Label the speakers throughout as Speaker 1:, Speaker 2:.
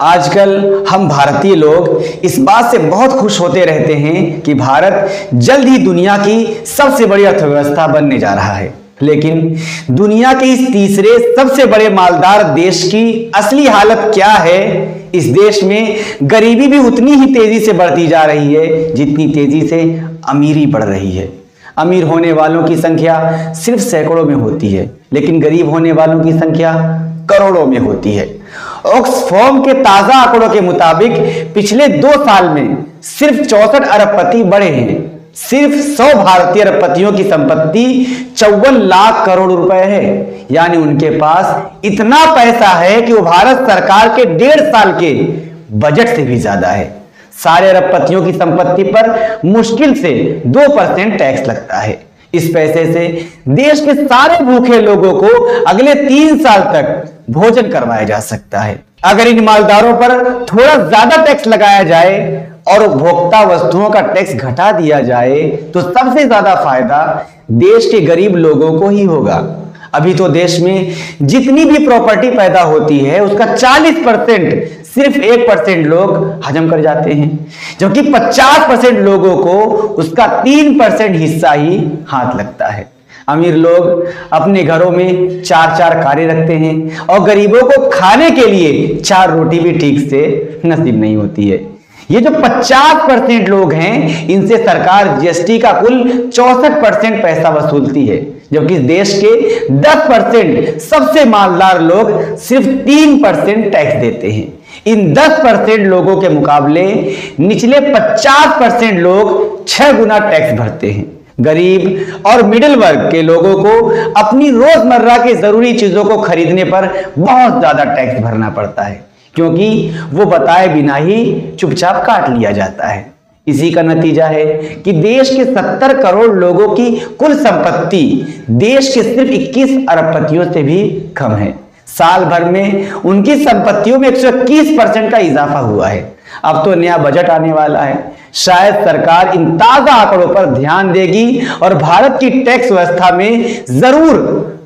Speaker 1: आजकल हम भारतीय लोग इस बात से बहुत खुश होते रहते हैं कि भारत जल्द ही दुनिया की सबसे बड़ी अर्थव्यवस्था बनने जा रहा है। लेकिन दुनिया के इस तीसरे सबसे बड़े मालदार देश की असली हालत क्या है? इस देश में गरीबी भी उतनी ही तेजी से बढ़ती जा रही है जितनी तेजी से अमीरी बढ़ रही है। अमीर होने वालों की संख्या सिर्फ सैकड़ों में होती है, लेकिन गरीब होने वालों की संख्या करोड़ों में होती है। ऑक्सफैम के ताजा आंकड़ों के मुताबिक पिछले 2 साल में सिर्फ 64 अरबपति बढ़े हैं। सिर्फ 100 भारतीय अरबपतियों की संपत्ति 54 लाख करोड़ रुपए है। यानी उनके पास इतना पैसा है कि वो भारत सरकार के 1.5 साल के बजट से भी ज्यादा है। सारे अरबपतियों की संपत्ति पर मुश्किल से 2% टैक्स लगता है। इस पैसे से देश के सारे भूखे लोगों को अगले 3 साल तक भोजन करवाया जा सकता है। अगर इन मालदारों पर थोड़ा ज्यादा टैक्स लगाया जाए और उपभोक्ता वस्तुओं का टैक्स घटा दिया जाए तो सबसे ज्यादा फायदा देश के गरीब लोगों को ही होगा। अभी तो देश में जितनी भी प्रॉपर्टी पैदा होती है उसका 40% सिर्फ 1% लोग हजम कर जाते हैं, जबकि 50% लोगों को उसका 3% हिस्सा ही हाथ लगता है। अमीर लोग अपने घरों में 4-4 कारें रखते हैं और गरीबों को खाने के लिए 4 रोटी भी ठीक से नसीब नहीं होती है। ये जो 50% लोग हैं, इनसे सरकार जीएसटी का कुल 64% पैसा वसूलती है, जबकि देश के 10% सबसे मालदार लोग सिर्फ 3% टैक्स देते हैं। इन 10% लोगों के मुकाबले निचले 50% लोग 6 गुना टैक्स भरते हैं। गरीब और मिडिल वर्ग के लोगों को अपनी रोजमर्रा की जरूरी चीजों को खरीदने पर बहुत ज्यादा टैक्स भरना पड़ता है, क्योंकि वो बताए बिना ही चुपचाप काट लिया जाता है। इसी का नतीजा है कि देश के 70 करोड़ लोगों की कुल संपत्ति देश के सिर्फ 21 अरबपतियों से भी कम है। साल भर में उनकी संपत्तियों में 121% का इजाफा हुआ है। अब तो नया बजट आने वाला है। शायद सरकार इन ताजा आंकड़ों पर ध्यान देगी और भारत की टैक्स व्यवस्था में जरूर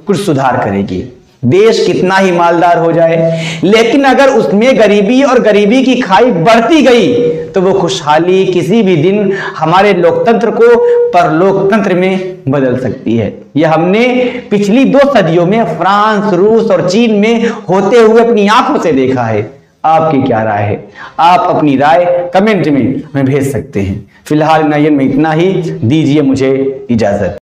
Speaker 1: कुछ सुधार करेगी। देश कितना ही मालदार हो जाए, लेकिन अगर उसमें गरीबी और गरीबी की खाई बढ़ती गई तो वो खुशहाली किसी भी दिन हमारे लोकतंत्र को परलोकतंत्र में बदल सकती है। यह हमने पिछली 2 सदियों में फ्रांस, रूस और चीन में होते हुए अपनी आंखों से देखा है। आपकी क्या राय है? आप अपनी राय कमेंट में हमें भेज सकते हैं। फिलहाल नयन में इतना ही। दीजिए मुझे इजाजत।